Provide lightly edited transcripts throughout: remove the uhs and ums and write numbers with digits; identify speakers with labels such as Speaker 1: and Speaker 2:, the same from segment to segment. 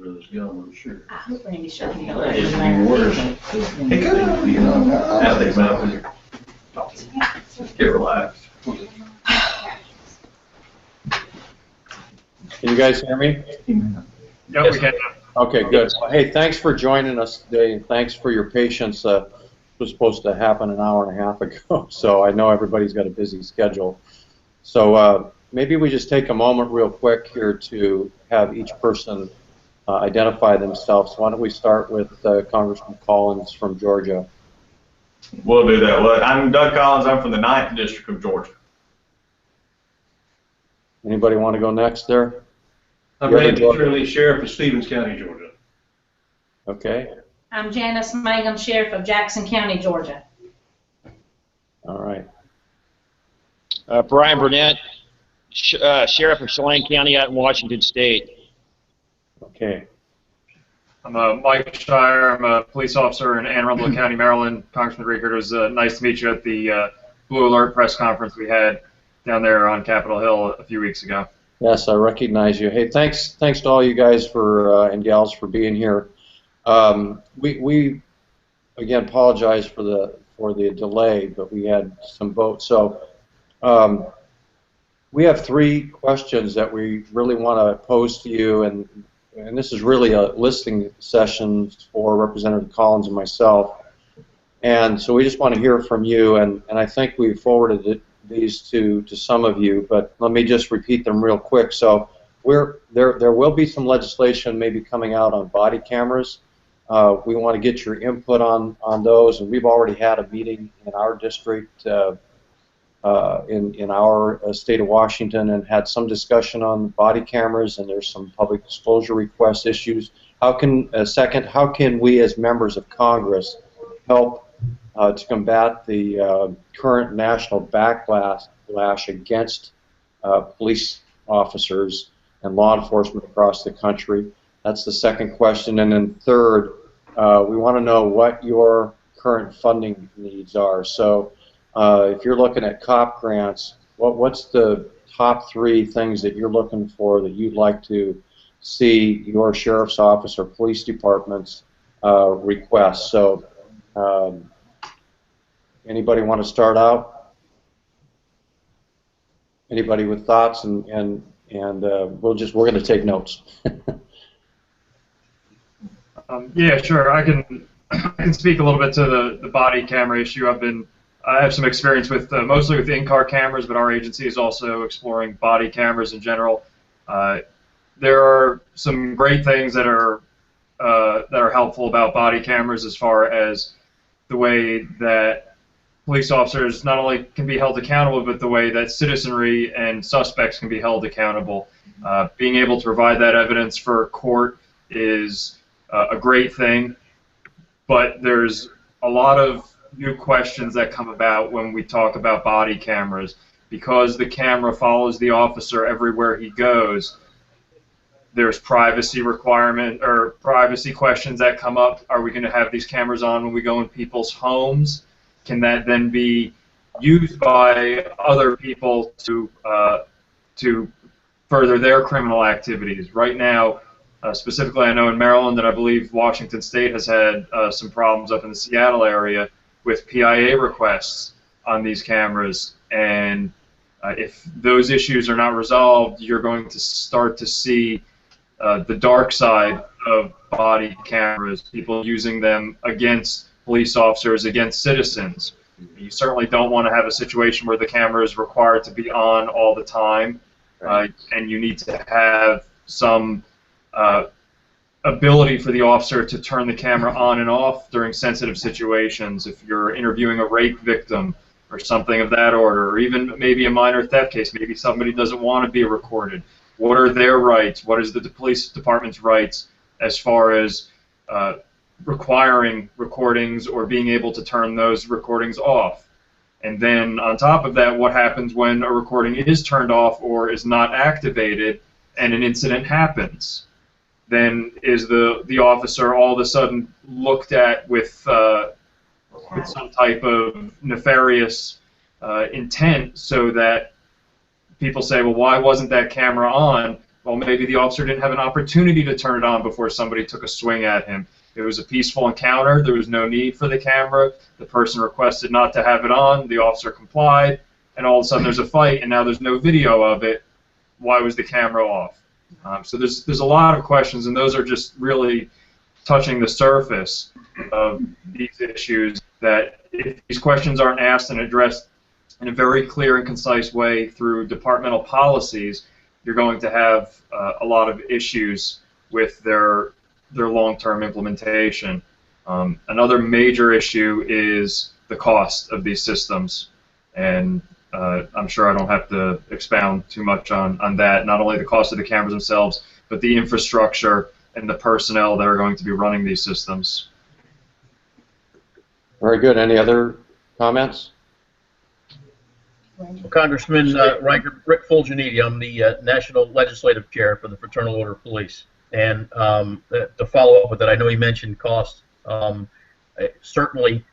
Speaker 1: with his gun, I'm sure.
Speaker 2: I hope Randy shot me.
Speaker 1: It's even worse. It could have, you know, now they might get relaxed.
Speaker 3: Can you guys hear me?
Speaker 4: Yep, we can.
Speaker 3: Okay, good. Well, hey, thanks for joining us today, and thanks for your patience. It was supposed to happen an hour and a half ago, so I know everybody's got a busy schedule. So maybe we just take a moment real quick here to have each person identify themselves. Why don't we start with Congressman Collins from Georgia?
Speaker 5: We'll do that. Well, I'm Doug Collins. I'm from the 9th District of Georgia.
Speaker 3: Anybody want to go next there?
Speaker 1: I'm Randy Shirley, Sheriff of Stevens County, Georgia.
Speaker 3: Okay.
Speaker 2: I'm Janice Mangum, Sheriff of Jackson County, Georgia.
Speaker 3: All right.
Speaker 6: Brian Burnett, Sheriff of Chelan County out in Washington State.
Speaker 3: Okay.
Speaker 4: I'm Mike Shire. I'm a police officer in Anne Arundel County, Maryland. Congressman Reichert, it was nice to meet you at the Blue Alert press conference we had down there on Capitol Hill a few weeks ago.
Speaker 3: Yes, I recognize you. Hey, thanks to all you guys for and gals for being here. We again apologize for the delay, but we had some votes. So we have 3 questions that we really want to pose to you, and this is really a listening session for Representative Collins and myself. And so we just want to hear from you, and I think we forwarded these to some of you, but let me just repeat them real quick. So there will be some legislation maybe coming out on body cameras. We want to get your input on those, and we've already had a meeting in our district in our state of Washington and had some discussion on body cameras, and there's some public disclosure request issues. How can we as members of Congress help to combat the current national backlash against police officers and law enforcement across the country? That's the second question. And then third, we want to know what your current funding needs are. So if you're looking at COP grants, what's the top 3 things that you're looking for that you'd like to see your sheriff's office or police departments request? So anybody want to start out? Anybody with thoughts? And we're going to take notes.
Speaker 4: Yeah, sure. I can speak a little bit to the body camera issue. I have some experience with mostly with in-car cameras, but our agency is also exploring body cameras in general. There are some great things that are helpful about body cameras as far as the way that police officers not only can be held accountable, but the way that citizenry and suspects can be held accountable. Being able to provide that evidence for court is a great thing, but there's a lot of new questions that come about when we talk about body cameras. Because the camera follows the officer everywhere he goes, there's privacy requirement or privacy questions that come up. Are we going to have these cameras on when we go in people's homes? Can that then be used by other people to further their criminal activities? Right now, specifically, I know in Maryland and I believe Washington State has had some problems up in the Seattle area with PIA requests on these cameras, and if those issues are not resolved, you're going to start to see the dark side of body cameras, people using them against police officers, against citizens. You certainly don't want to have a situation where the camera is required to be on all the time, and you need to have some ability for the officer to turn the camera on and off during sensitive situations. If you're interviewing a rape victim or something of that order, or even maybe a minor theft case, maybe somebody doesn't want to be recorded. What are their rights? What is the police department's rights as far as requiring recordings or being able to turn those recordings off? And then on top of that, what happens when a recording is turned off or is not activated and an incident happens? Then is the officer all of a sudden looked at with some type of nefarious intent, so that people say, well, why wasn't that camera on? Well, maybe the officer didn't have an opportunity to turn it on before somebody took a swing at him. It was a peaceful encounter. There was no need for the camera. The person requested not to have it on. The officer complied, and all of a sudden there's a fight, and now there's no video of it. Why was the camera off? So there's a lot of questions, and those are just really touching the surface of these issues, that if these questions aren't asked and addressed in a very clear and concise way through departmental policies, you're going to have a lot of issues with their long-term implementation. Another major issue is the cost of these systems, and I'm sure I don't have to expound too much on that. Not only the cost of the cameras themselves, but the infrastructure and the personnel that are going to be running these systems.
Speaker 3: Very good. Any other comments?
Speaker 7: Congressman Reichert, Rick Fulginiti, I'm the National Legislative Chair for the Fraternal Order of Police. And to follow up with that, I know he mentioned costs. Certainly,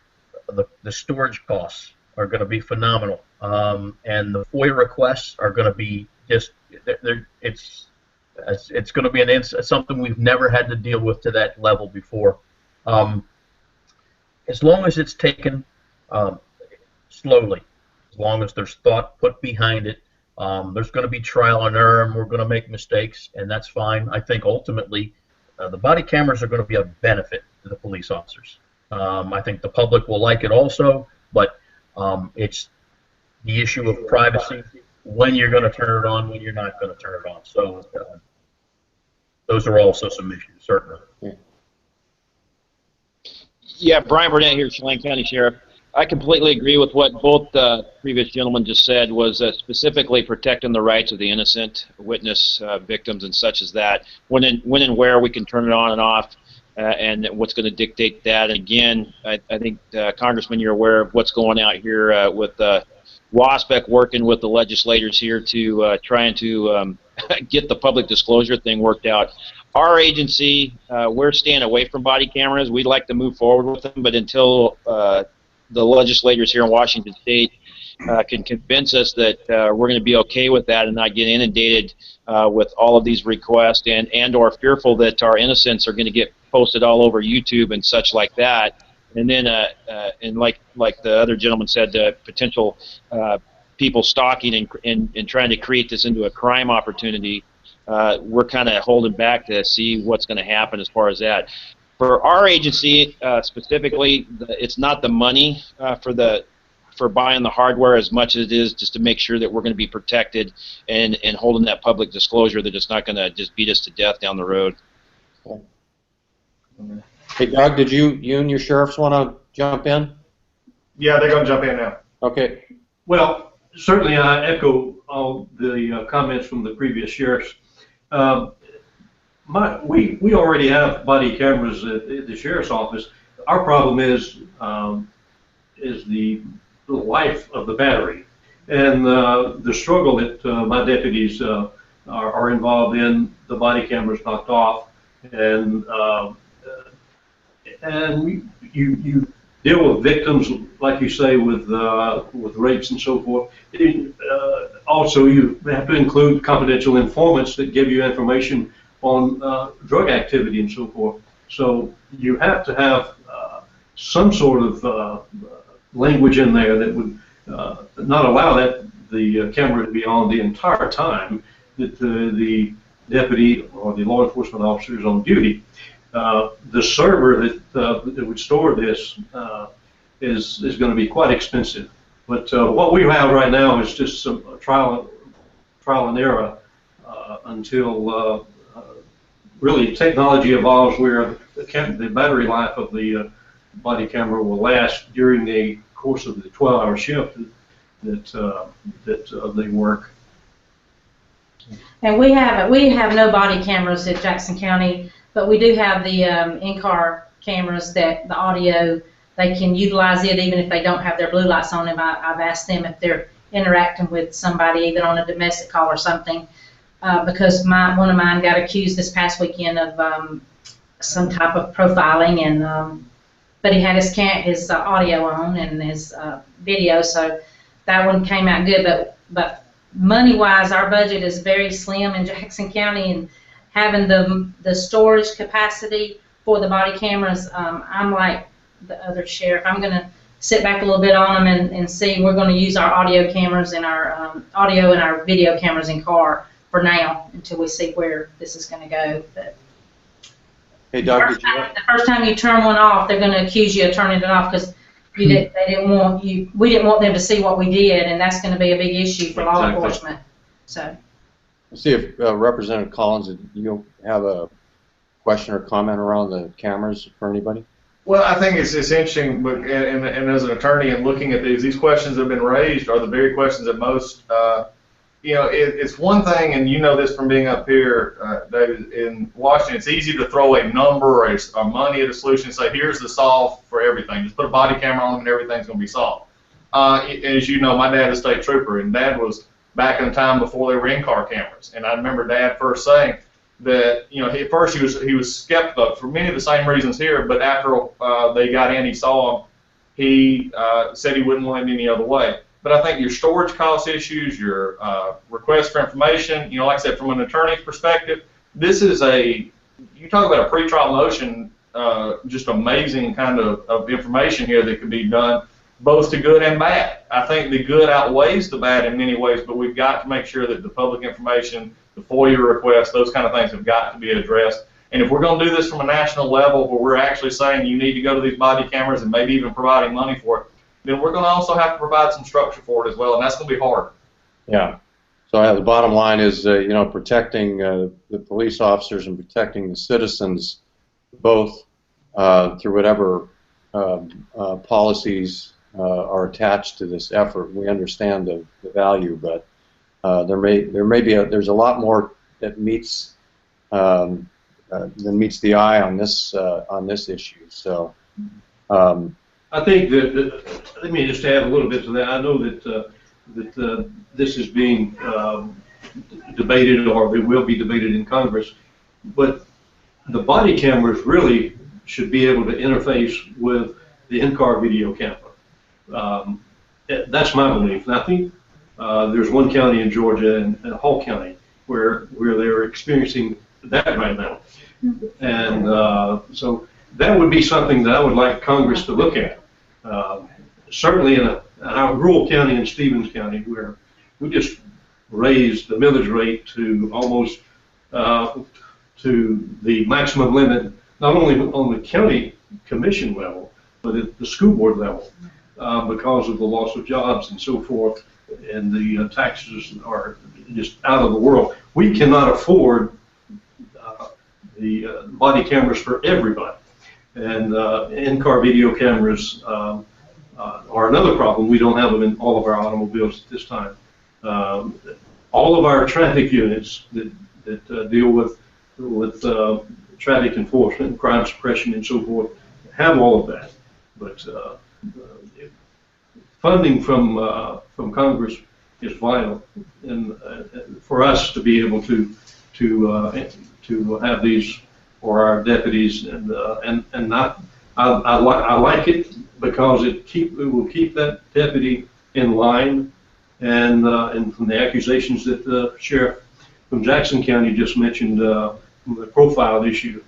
Speaker 7: the storage costs are going to be phenomenal. And the FOIA requests are going to be just, it's going to be something we've never had to deal with to that level before. As long as it's taken slowly, as long as there's thought put behind it, there's going to be trial and error, and we're going to make mistakes, and that's fine. I think ultimately the body cameras are going to be a benefit to the police officers. I think the public will like it also, but it's the issue of privacy, when you're going to turn it on, when you're not going to turn it on. So those are also some issues, certainly.
Speaker 6: Yeah, Brian Burnett here, Chelan County Sheriff. I completely agree with what both previous gentlemen just said, was specifically protecting the rights of the innocent, witness, victims, and such as that. When and where we can turn it on and off, and what's going to dictate that. And again, I think, Congressman, you're aware of what's going out here with WASPEC working with the legislators here to trying to get the public disclosure thing worked out. Our agency, we're staying away from body cameras. We'd like to move forward with them, but until the legislators here in Washington State can convince us that we're going to be okay with that and not get inundated with all of these requests and or fearful that our innocents are going to get posted all over YouTube and such like that. And then, and like the other gentleman said, potential people stalking and trying to create this into a crime opportunity. We're kind of holding back to see what's going to happen as far as that. For our agency specifically, it's not the money for buying the hardware as much as it is just to make sure that we're going to be protected and holding that public disclosure that it's not going to just beat us to death down the road.
Speaker 3: Hey, Doug, did you and your sheriffs want to jump in?
Speaker 1: Yeah, they're going to jump in now.
Speaker 3: Okay.
Speaker 8: Well, certainly I echo all the comments from the previous sheriffs. We already have body cameras at the sheriff's office. Our problem is the life of the battery, and the struggle that my deputies are involved in. The body cameras knocked off, and you deal with victims, like you say, with rapes and so forth. Also, you have to include confidential informants that give you information on drug activity and so forth. So you have to have some sort of language in there that would not allow the camera to be on the entire time that the deputy or the law enforcement officer is on duty. The server that would store this is going to be quite expensive. But what we have right now is just some trial and error until really technology evolves where the battery life of the body camera will last during the course of the 12-hour shift that they work.
Speaker 2: And we have no body cameras at Jackson County, but we do have the in-car cameras that the audio, they can utilize it even if they don't have their blue lights on them. I've asked them if they're interacting with somebody, even on a domestic call or something, because one of mine got accused this past weekend of some type of profiling, and but he had his audio on and his video, so that one came out good. But money-wise, our budget is very slim in Jackson County, and having the storage capacity for the body cameras, I'm like the other sheriff. I'm going to sit back a little bit on them and see. We're going to use our audio cameras and our audio and our video cameras in car for now until we see where this is going to go. But
Speaker 3: Hey, Doug,
Speaker 2: the first time you turn one off, they're going to accuse you of turning it off because we didn't want them to see what we did, and that's going to be a big issue for law enforcement. So.
Speaker 3: Let's see if Representative Collins, you have a question or comment around the cameras for anybody?
Speaker 5: Well, I think it's interesting, but and as an attorney and looking at these questions that have been raised are the very questions that most, it's one thing, and you know this from being up here, David, in Washington, it's easy to throw a number or money at a solution and say, here's the solve for everything. Just put a body camera on them and everything's going to be solved. As you know, my dad is a state trooper, and Dad was back in the time before there were in-car cameras. And I remember Dad first saying that, at first he was skeptical for many of the same reasons here, but after they got in, he saw them, he said he wouldn't want it any other way. But I think your storage cost issues, your request for information, like I said, from an attorney's perspective, this is you talk about a pretrial motion, just amazing kind of information here that could be done, both to good and bad. I think the good outweighs the bad in many ways, but we've got to make sure that the public information, the FOIA requests, those kind of things have got to be addressed. And if we're going to do this from a national level where we're actually saying you need to go to these body cameras and maybe even providing money for it, then we're going to also have to provide some structure for it as well, and that's going to be hard.
Speaker 3: Yeah. So the bottom line is, protecting the police officers and protecting the citizens, both through whatever policies are attached to this effort. We understand the value, but there's a lot more that meets than meets the eye on this issue. So.
Speaker 8: I think that, let me just add a little bit to that. I know that this is being debated, or it will be debated in Congress, but the body cameras really should be able to interface with the in-car video camera. That's my belief. And I think there's one county in Georgia, and Hall County, where they're experiencing that right now. And so that would be something that I would like Congress to look at. Certainly in a rural county in Stevens County, where we just raised the millage rate to almost to the maximum limit, not only on the county commission level, but at the school board level, because of the loss of jobs and so forth, and the taxes are just out of the world. We cannot afford the body cameras for everybody. And in-car video cameras are another problem. We don't have them in all of our automobiles at this time. All of our traffic units that deal with traffic enforcement, crime suppression, and so forth have all of that. But funding from Congress is vital, and for us to be able to have these for our deputies, and not. I like it because it will keep that deputy in line, and from the accusations that the sheriff from Jackson County just mentioned, the profile issue,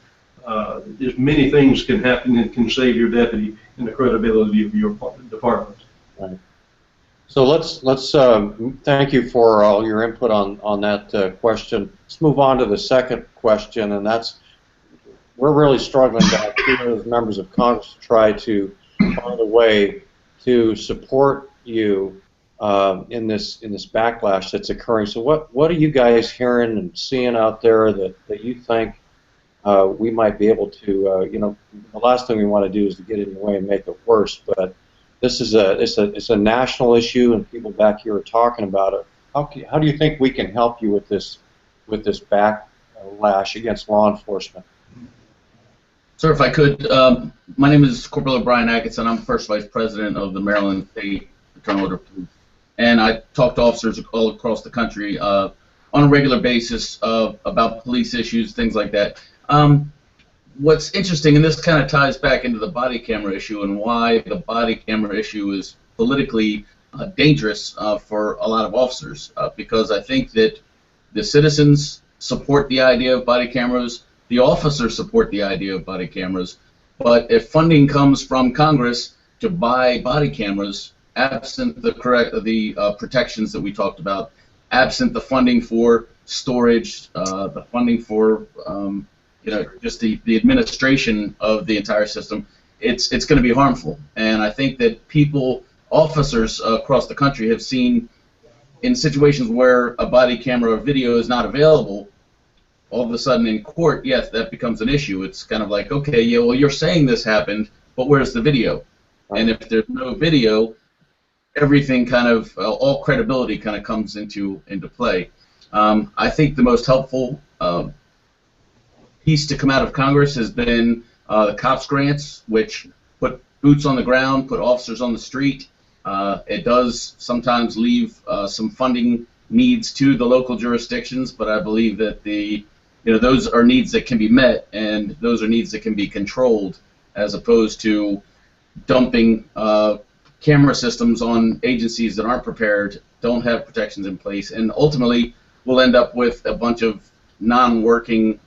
Speaker 8: there's many things can happen that can save your deputy and the credibility of your department.
Speaker 3: Right. So let's thank you for all your input on that question. Let's move on to the second question, and that's, we're really struggling back here as members of Congress to try to find a way to support you in this backlash that's occurring. So what are you guys hearing and seeing out there that you think we might be able to, the last thing we want to do is to get in the way and make it worse, but this is it's a national issue, and people back here are talking about it. How do you think we can help you with this backlash against law enforcement?
Speaker 9: Sir, if I could, my name is Corporal O'Brien Atkinson. I'm First Vice President of the Maryland State Fraternal Order of Police, and I talk to officers all across the country on a regular basis about police issues, things like that. What's interesting, and this kind of ties back into the body camera issue and why the body camera issue is politically dangerous for a lot of officers because I think that the citizens support the idea of body cameras, the officers support the idea of body cameras, but if funding comes from Congress to buy body cameras, absent the protections that we talked about, absent the funding for storage, the funding for just the administration of the entire system, it's going to be harmful. And I think that officers across the country have seen in situations where a body camera or video is not available, all of a sudden in court, yes, that becomes an issue. It's kind of like, okay, yeah, well, you're saying this happened, but where's the video? And if there's no video, everything kind of, all credibility kind of comes into play. I think the most helpful piece to come out of Congress has been the COPS grants, which put boots on the ground, put officers on the street. It does sometimes leave some funding needs to the local jurisdictions, but I believe that those are needs that can be met, and those are needs that can be controlled, as opposed to dumping camera systems on agencies that aren't prepared, don't have protections in place, and ultimately we'll end up with a bunch of non-working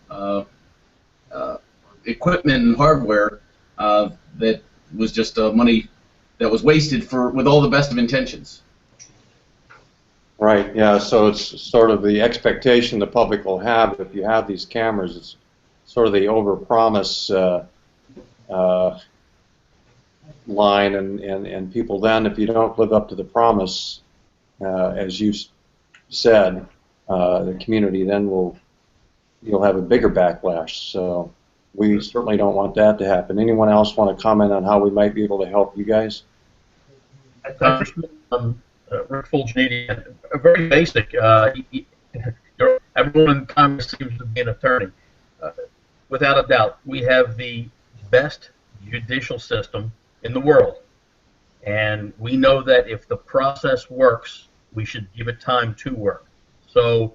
Speaker 9: equipment and hardware that was just money that was wasted with all the best of intentions.
Speaker 3: Right, yeah, so it's sort of the expectation the public will have if you have these cameras. It's sort of the overpromise line, and people then, if you don't live up to the promise, as you said, the community then you'll have a bigger backlash. So we certainly don't want that to happen. Anyone else want to comment on how we might be able to help you guys?
Speaker 7: Rick Fulginiti, very basic. Everyone in Congress seems to be an attorney. Without a doubt, we have the best judicial system in the world. And we know that if the process works, we should give it time to work. So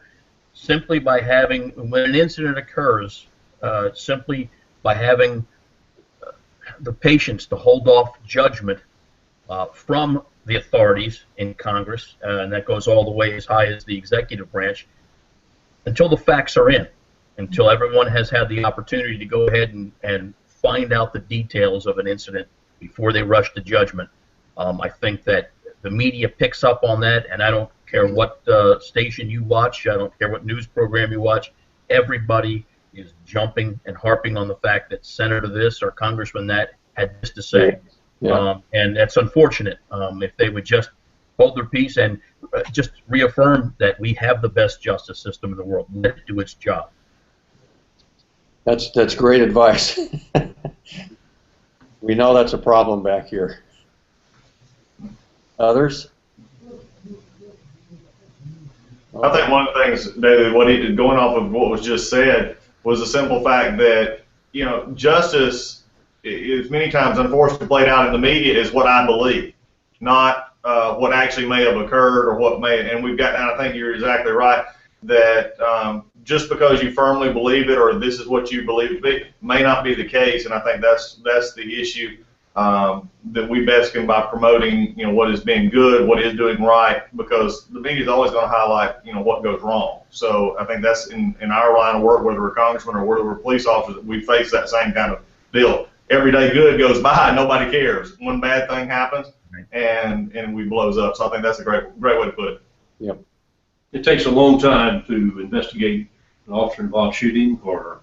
Speaker 7: simply by having, when an incident occurs, simply by having the patience to hold off judgment from the authorities in Congress, and that goes all the way as high as the executive branch, until the facts are in, until everyone has had the opportunity to go ahead and find out the details of an incident before they rush to judgment. I think that the media picks up on that, and I don't care what station you watch, I don't care what news program you watch, everybody is jumping and harping on the fact that Senator this or Congressman that had this to say. Yeah. And that's unfortunate. If they would just hold their peace and just reaffirm that we have the best justice system in the world, let it do its job.
Speaker 3: That's great advice. We know that's a problem back here. Others?
Speaker 5: I think one of the things, David, going off of what was just said, was the simple fact that, justice is many times unfortunately played out in the media is what I believe, not what actually may have occurred or what may. And and I think you're exactly right that just because you firmly believe it or this is what you believe it to be may not be the case. And I think that's the issue that we best can by promoting, what is being good, what is doing right, because the media is always going to highlight, what goes wrong. So I think that's in our line of work, whether we're congressmen or whether we're police officers, that we face that same kind of deal. Every day good goes by, nobody cares. One bad thing happens, and we blows up. So I think that's a great way to put it.
Speaker 3: Yep.
Speaker 8: It takes a long time to investigate an officer-involved shooting or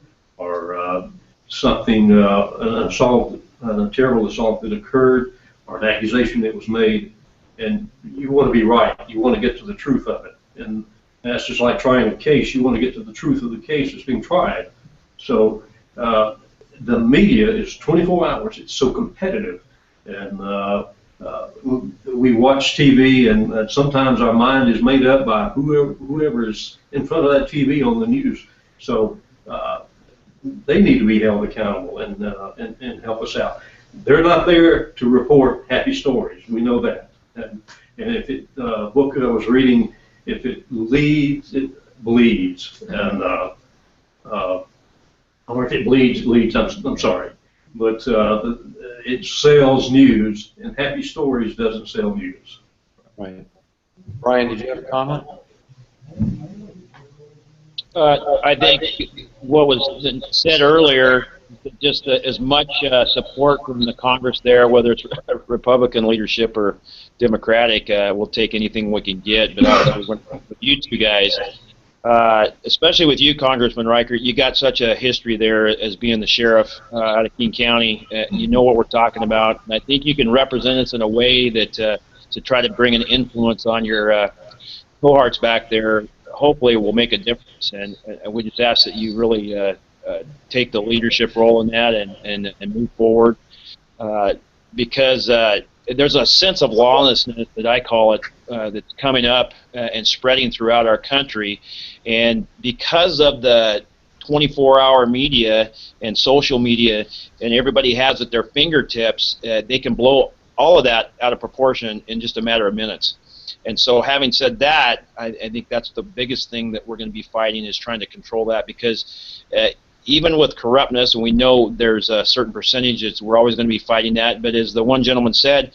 Speaker 8: something, an assault, a terrible assault that occurred, or an accusation that was made, and you want to be right. You want to get to the truth of it, and that's just like trying a case. You want to get to the truth of the case that's being tried. So the media is 24 hours. It's so competitive, and we watch TV, and sometimes our mind is made up by whoever is in front of that TV on the news. So they need to be held accountable and help us out. They're not there to report happy stories. We know that. And if the book I was reading, if it leads, it bleeds. And or if it bleeds, I'm sorry. But it sells news, and happy stories doesn't sell news.
Speaker 3: Right. Brian, did you have a comment?
Speaker 6: I think what was said earlier, just as much support from the Congress there, whether it's Republican leadership or Democratic, we'll take anything we can get. But obviously, with you two guys, especially with you, Congressman Reichert, you got such a history there as being the sheriff out of King County. You know what we're talking about, and I think you can represent us in a way that to try to bring an influence on your cohorts back there. Hopefully it will make a difference, and we just ask that you really take the leadership role in that and move forward, because there's a sense of lawlessness, that I call it, that's coming up and spreading throughout our country, and because of the 24-hour media and social media, and everybody has at their fingertips, they can blow all of that out of proportion in just a matter of minutes. And so, having said that, I think that's the biggest thing that we're going to be fighting, is trying to control that, because even with corruptness, and we know there's a certain percentages, we're always going to be fighting that. But as the one gentleman said,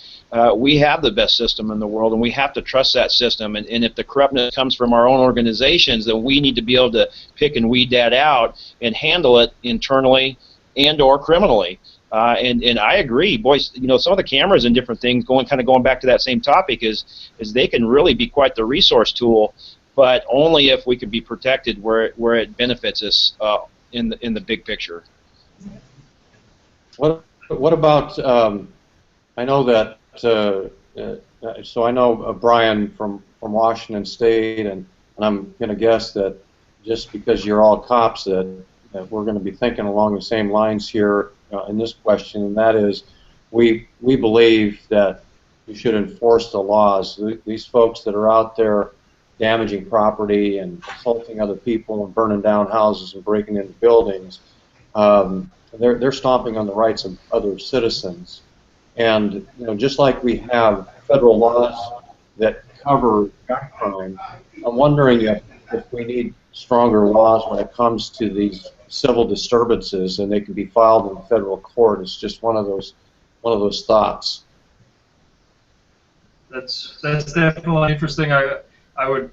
Speaker 6: we have the best system in the world, and we have to trust that system. And if the corruptness comes from our own organizations, then we need to be able to pick and weed that out and handle it internally and/or criminally. And I agree, boys. You know, some of the cameras and different things, going back to that same topic, is they can really be quite the resource tool, but only if we can be protected where it benefits us in the big picture.
Speaker 3: What about? I know that. So I know Brian from Washington State, and I'm going to guess that just because you're all cops, that we're going to be thinking along the same lines here in this question, and that is, we believe that you should enforce the laws. These folks that are out there damaging property and assaulting other people and burning down houses and breaking into buildings, they're stomping on the rights of other citizens. And just like we have federal laws that cover gun crime, I'm wondering if we need stronger laws when it comes to these civil disturbances, and they can be filed in federal court. It's just one of those thoughts.
Speaker 4: That's definitely interesting. I would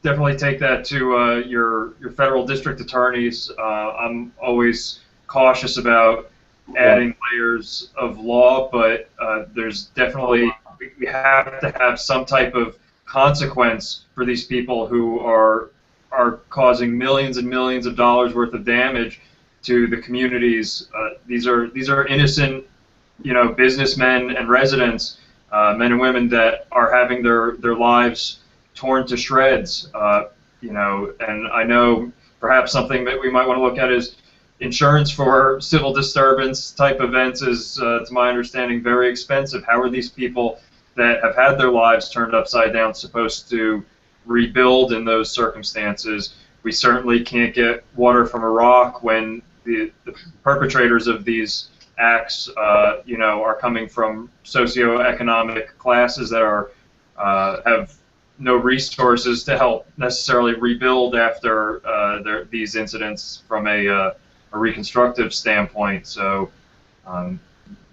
Speaker 4: definitely take that to your federal district attorneys. I'm always cautious about adding layers of law, but there's definitely, we have to have some type of consequence for these people who are causing millions and millions of dollars worth of damage to the communities. These are innocent, businessmen and residents, men and women that are having their lives torn to shreds. And I know perhaps something that we might want to look at is insurance for civil disturbance type events is, to my understanding, very expensive. How are these people that have had their lives turned upside down supposed to rebuild in those circumstances? We certainly can't get water from a rock when the perpetrators of these acts, are coming from socioeconomic classes that are have no resources to help necessarily rebuild after these incidents from a reconstructive standpoint. So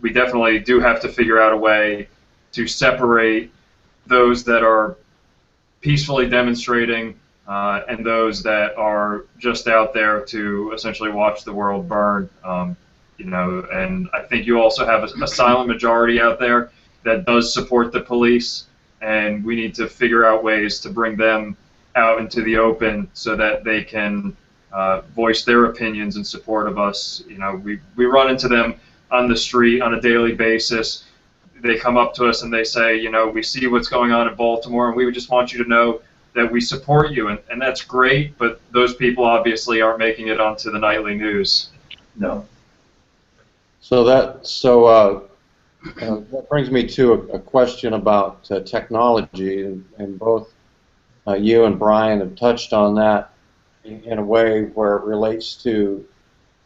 Speaker 4: we definitely do have to figure out a way to separate those that are peacefully demonstrating and those that are just out there to essentially watch the world burn. And I think you also have a silent majority out there that does support the police, and we need to figure out ways to bring them out into the open so that they can voice their opinions in support of us. We run into them on the street on a daily basis. They come up to us and they say, we see what's going on in Baltimore, and we would just want you to know that we support you, and that's great, but those people obviously aren't making it onto the nightly news.
Speaker 1: No.
Speaker 3: So that brings me to a question about technology, and both you and Brian have touched on that in a way where it relates to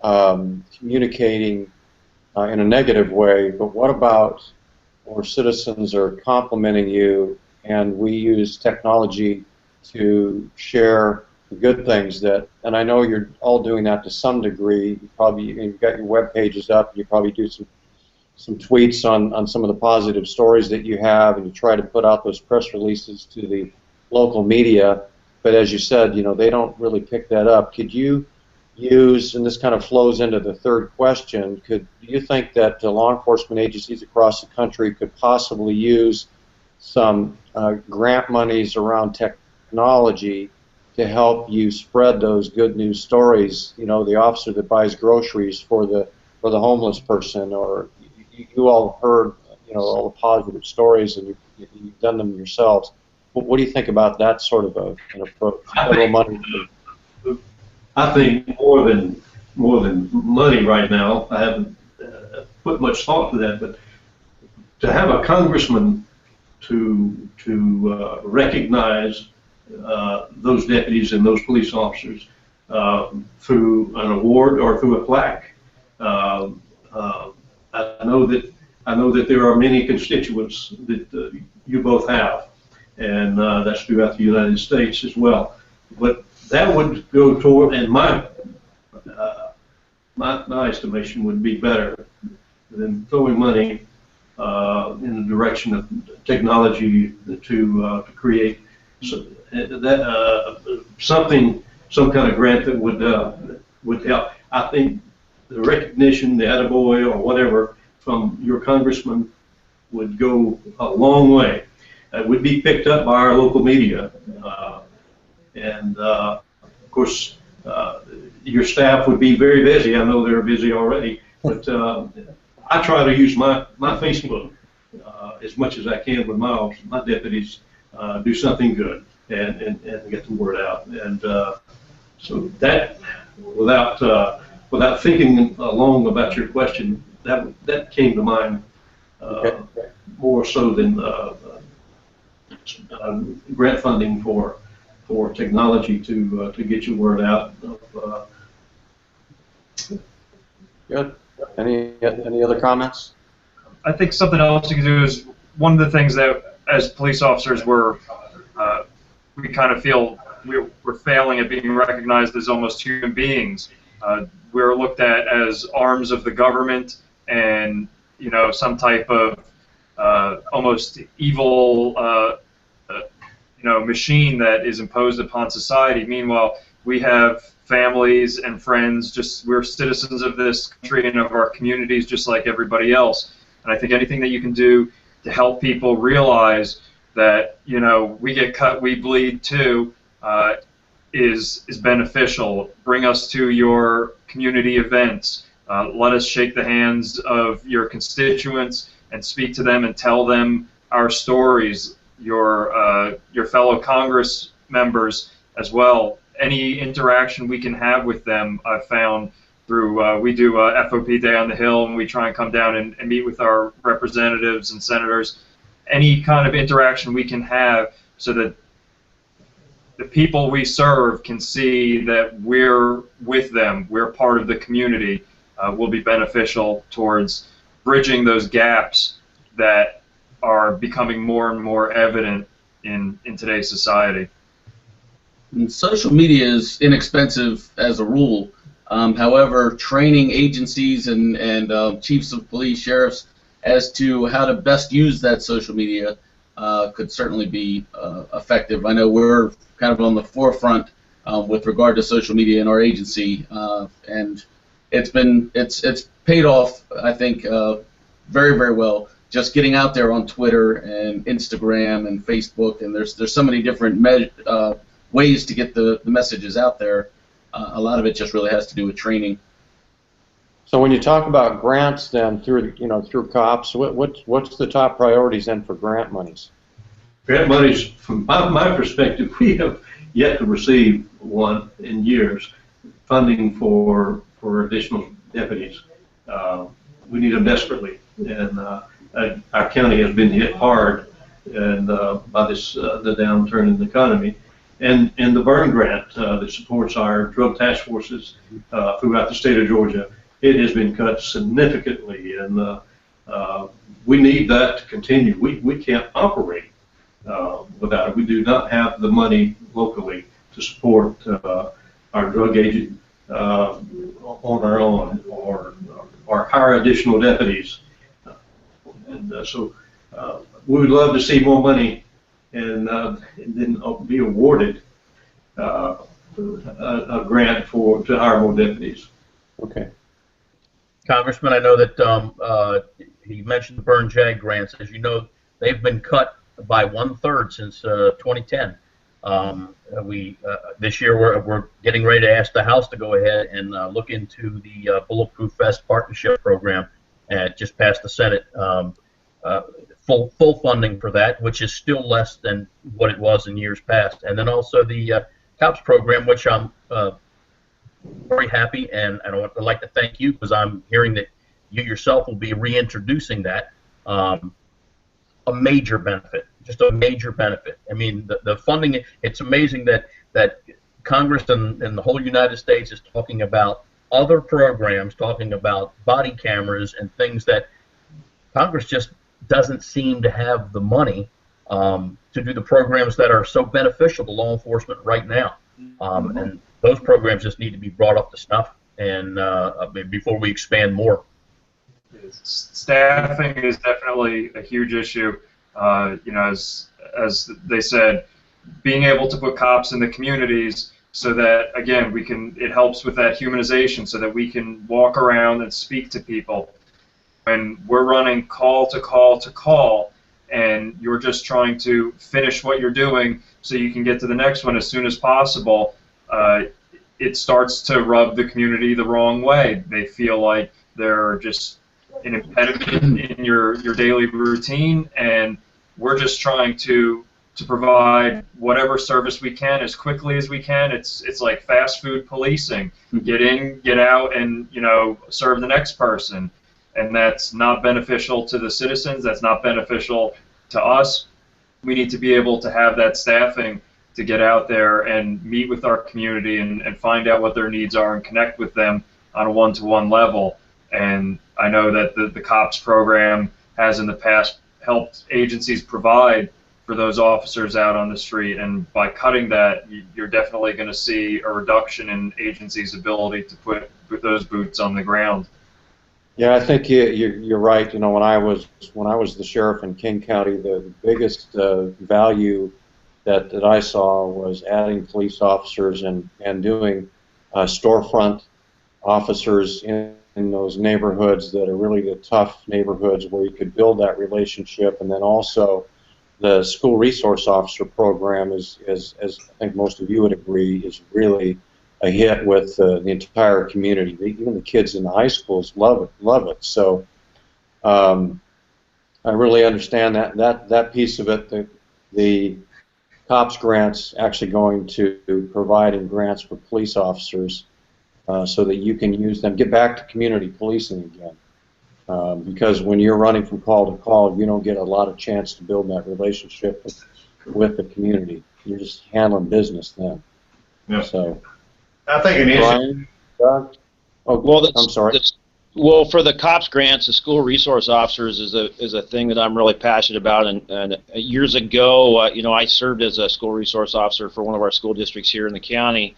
Speaker 3: communicating in a negative way. But what about where citizens are complimenting you, and we use technology to share the good things and I know you're all doing that to some degree. You've got your web pages up, you probably do some tweets on some of the positive stories that you have, and you try to put out those press releases to the local media. But as you said, you know, they don't really pick that up. Could you use, and this kind of flows into the third question, do you think that law enforcement agencies across the country could possibly use some grant monies around technology to help you spread those good news stories? You know, the officer that buys groceries for the homeless person, or you all heard, you know, all the positive stories, and you've done them yourselves. What do you think about that sort of an approach? Federal money.
Speaker 8: I think more than money right now. I haven't put much thought to that, but to have a congressman to recognize those deputies and those police officers through an award or through a plaque. I know that there are many constituents that you both have, and that's throughout the United States as well. But that would go toward, and my estimation would be better than throwing money in the direction of technology to create something, some kind of grant that would help. I think the recognition, the attaboy or whatever from your congressman would go a long way. It would be picked up by our local media, and of course your staff would be very busy. I know they're busy already, but I try to use my Facebook as much as I can with my deputies, do something good and get the word out. And so that, without thinking long about your question, that came to mind more so than grant funding for technology to get your word out.
Speaker 3: Good. Any other comments?
Speaker 4: I think something else you can do is, one of the things that as police officers we kind of feel we're failing at being recognized as almost human beings. We're looked at as arms of the government, and you know, some type of almost evil you know, machine that is imposed upon society. Meanwhile, we have families and friends. We're citizens of this country and of our communities, just like everybody else. And I think anything that you can do to help people realize that, you know, we get cut, we bleed too, is beneficial. Bring us to your community events. Let us shake the hands of your constituents and speak to them and tell them our stories. Your fellow Congress members as well. Any interaction we can have with them, I've found through, we do a FOP Day on the Hill, and we try and come down and meet with our representatives and senators. Any kind of interaction we can have so that the people we serve can see that we're with them, we're part of the community, will be beneficial towards bridging those gaps that are becoming more and more evident in today's society.
Speaker 9: And social media is inexpensive as a rule. However, training agencies and chiefs of police, sheriffs, as to how to best use that social media could certainly be effective. I know we're kind of on the forefront with regard to social media in our agency, and it's paid off, I think, very, very well. Just getting out there on Twitter and Instagram and Facebook, and there's so many different ways to get the messages out there. A lot of it just really has to do with training.
Speaker 3: So when you talk about grants, then through COPS, what's the top priorities then for grant monies?
Speaker 8: Grant monies, from my perspective, we have yet to receive one in years. Funding for additional deputies. We need them desperately, and our county has been hit hard and by this the downturn in the economy, and the burn grant that supports our drug task forces throughout the state of Georgia, it has been cut significantly, and we need that to continue. We can't operate without it. We do not have the money locally to support our drug agent on our own, or hire additional deputies. And so we would love to see more money and then be awarded a grant to hire more deputies.
Speaker 3: Okay.
Speaker 7: Congressman, I know that he mentioned the Burn Jag grants. As you know, they've been cut by 1/3 since 2010. This year we're getting ready to ask the House to go ahead and look into the Bulletproof Vest Partnership Program, and just passed the Senate. Full funding for that, which is still less than what it was in years past, and then also the COPS program, which I'm very happy, and I would like to thank you, because I'm hearing that you yourself will be reintroducing that. A major benefit, just a major benefit. I mean, the funding, it's amazing that Congress and the whole United States is talking about other programs, talking about body cameras and things that Congress just doesn't seem to have the money to do the programs that are so beneficial to law enforcement right now. And those programs just need to be brought up to snuff, and before we expand more.
Speaker 4: Staffing is definitely a huge issue. You know, as they said, being able to put cops in the communities so that, again, it helps with that humanization, so that we can walk around and speak to people. When we're running call to call to call, and you're just trying to finish what you're doing so you can get to the next one as soon as possible, it starts to rub the community the wrong way. They feel like they're just an impediment in your daily routine, and we're just trying to provide whatever service we can as quickly as we can. It's like fast food policing. Get in, get out, and, you know, serve the next person. And that's not beneficial to the citizens. That's not beneficial to us. We need to be able to have that staffing to get out there and meet with our community and find out what their needs are and connect with them on a one-to-one level. And I know that the COPS program has in the past helped agencies provide for those officers out on the street, and by cutting that, you're definitely going to see a reduction in agencies' ability to put those boots on the ground.
Speaker 3: Yeah, I think you're right. You know, when I was the sheriff in King County, the biggest value that I saw was adding police officers and doing storefront officers in those neighborhoods that are really the tough neighborhoods where you could build that relationship. And then also the school resource officer program is, as I think most of you would agree, is really a hit with the entire community. Even the kids in the high schools love it. So I really understand that piece of it. The COPS grants actually going to providing grants for police officers so that you can use them, get back to community policing again. Because when you're running from call to call, you don't get a lot of chance to build that relationship with the community. You're just handling business then.
Speaker 5: Yeah.
Speaker 3: So,
Speaker 5: I think an issue.
Speaker 3: Brian, Doug? Oh,
Speaker 6: Well,
Speaker 3: I'm sorry.
Speaker 6: Well, for the COPS grants, the school resource officers is a thing that I'm really passionate about. And years ago, you know, I served as a school resource officer for one of our school districts here in the county,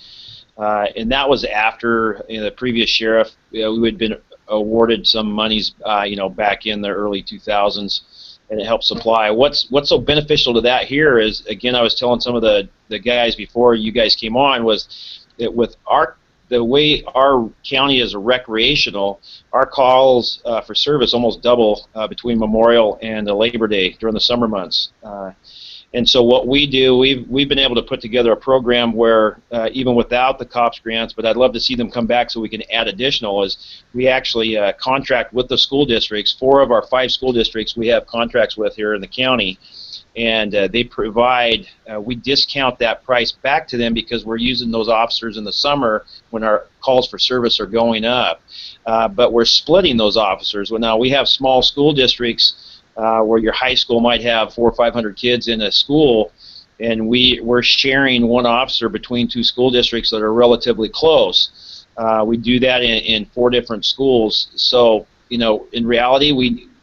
Speaker 6: and that was after, you know, the previous sheriff. You know, we had been awarded some monies, you know, back in the early 2000s, and it helped supply. What's so beneficial to that here is, again, I was telling some of the guys before you guys came on, was that with the way our county is recreational, our calls for service almost double between Memorial and Labor Day during the summer months. And so what we do, we've been able to put together a program where even without the COPS grants, but I'd love to see them come back so we can add additional, is we actually contract with the school districts. 4 of our 5 school districts we have contracts with here in the county, and they provide, we discount that price back to them because we're using those officers in the summer when our calls for service are going up. But we're splitting those officers. Well, now we have small school districts where your high school might have 400 or 500 kids in a school, and we're sharing one officer between 2 school districts that are relatively close. We do that in 4 different schools. So, you know, in reality,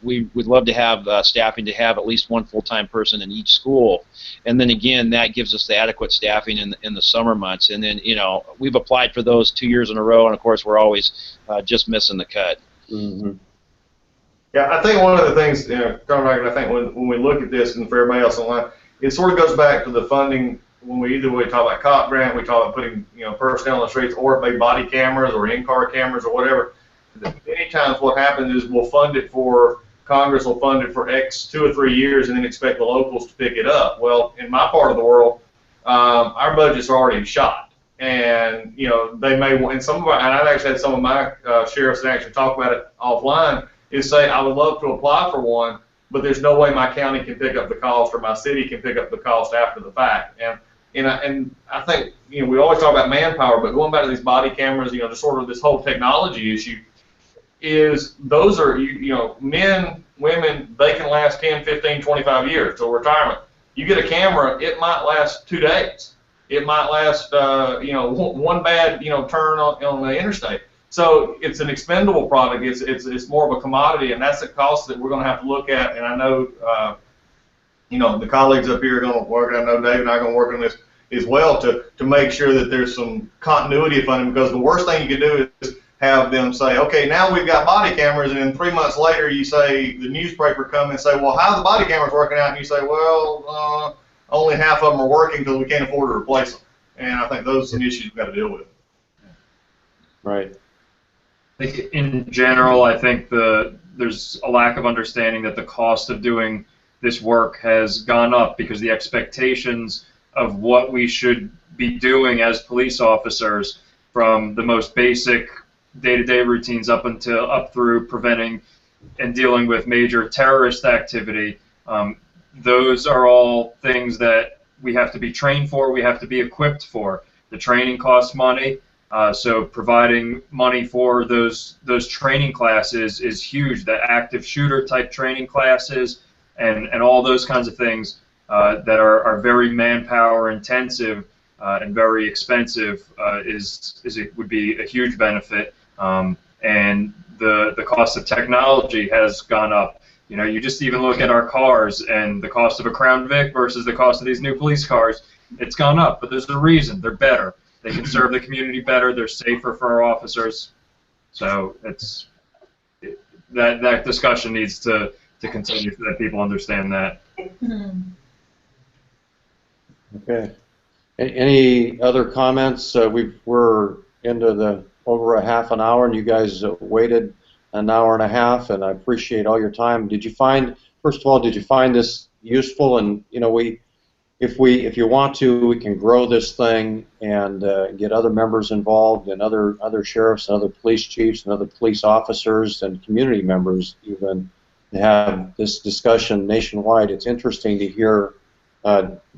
Speaker 6: we would love to have staffing to have at least 1 full-time person in each school, and then again, that gives us the adequate staffing in the summer months. And then, you know, we've applied for those 2 years in a row, and of course we're always just missing the cut.
Speaker 3: Mm-hmm.
Speaker 5: Yeah, I think one of the things, Conrad, I think when we look at this and for everybody else online, it sort of goes back to the funding when we talk about COP grant, we talk about putting personnel on the streets, or it may be body cameras or in-car cameras or whatever. Many times what happens is we'll fund it for, Congress will fund it for X 2 or 3 years and then expect the locals to pick it up. Well, in my part of the world, our budgets are already shot. And, they may, and some of our, and I've actually had some of my sheriffs that actually talk about it offline, is say, I would love to apply for one, but there's no way my county can pick up the cost or my city can pick up the cost after the fact. And I think, we always talk about manpower, but going back to these body cameras, just sort of this whole technology issue, is those are, men, women, they can last 10, 15, 25 years till retirement. You get a camera, it might last 2 days. It might last, one bad, turn on the interstate. So it's an expendable product. It's more of a commodity, and that's the cost that we're going to have to look at. And I know, the colleagues up here are going to work. I know Dave and I are going to work on this as well to make sure that there's some continuity of funding. Because the worst thing you can do is have them say, okay, now we've got body cameras, and then 3 months later you say the newspaper come and say, well, how's the body cameras working out? And you say, well, only half of them are working because we can't afford to replace them. And I think those are some issues we've got to deal with.
Speaker 3: Right.
Speaker 4: In general, I think there's a lack of understanding that the cost of doing this work has gone up because the expectations of what we should be doing as police officers, from the most basic day-to-day routines up through preventing and dealing with major terrorist activity, those are all things that we have to be trained for, we have to be equipped for. The training costs money. So providing money for those training classes is huge. The active shooter type training classes and all those kinds of things that are very manpower intensive and very expensive would be a huge benefit. And the cost of technology has gone up. You just even look at our cars and the cost of a Crown Vic versus the cost of these new police cars. It's gone up, but there's a reason. They're better. They can serve the community better. They're safer for our officers. So that discussion needs to continue so that people understand that.
Speaker 3: Okay. Any other comments? We're into over a half an hour, and you guys waited an hour and a half, and I appreciate all your time. First of all, did you find this useful? And if you want to, we can grow this thing and get other members involved, and other sheriffs and other police chiefs and other police officers and community members even, to have this discussion nationwide. It's interesting to hear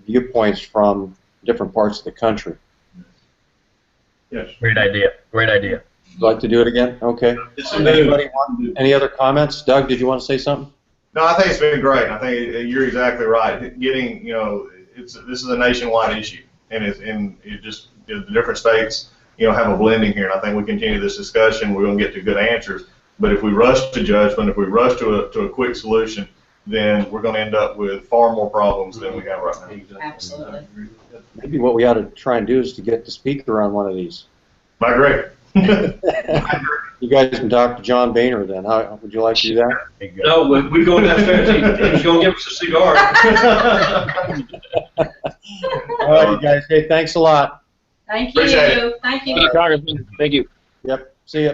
Speaker 3: viewpoints from different parts of the country.
Speaker 5: Yes.
Speaker 7: Great idea. Great idea.
Speaker 3: Would you like to do it again? Okay. Anybody want any other comments? Doug, did you want to say something?
Speaker 5: No, I think it's been great. I think you're exactly right. Getting, this is a nationwide issue, and the different states, have a blending here. And I think we continue this discussion, we're going to get to good answers. But if we rush to judgment, if we rush to a quick solution, then we're going to end up with far more problems than we have right now.
Speaker 2: Absolutely.
Speaker 3: Maybe what we ought to try and do is to get the speaker on one of these.
Speaker 5: I agree.
Speaker 3: You guys can talk to John Boehner then. How would you like to do that?
Speaker 8: No, we're going downstairs. He's going to give us a cigar.
Speaker 3: All right, you guys. Hey, thanks a lot.
Speaker 2: Thank you.
Speaker 5: Appreciate it.
Speaker 2: Thank you.
Speaker 6: Thank you, Congressman. Thank you.
Speaker 3: Yep. See ya.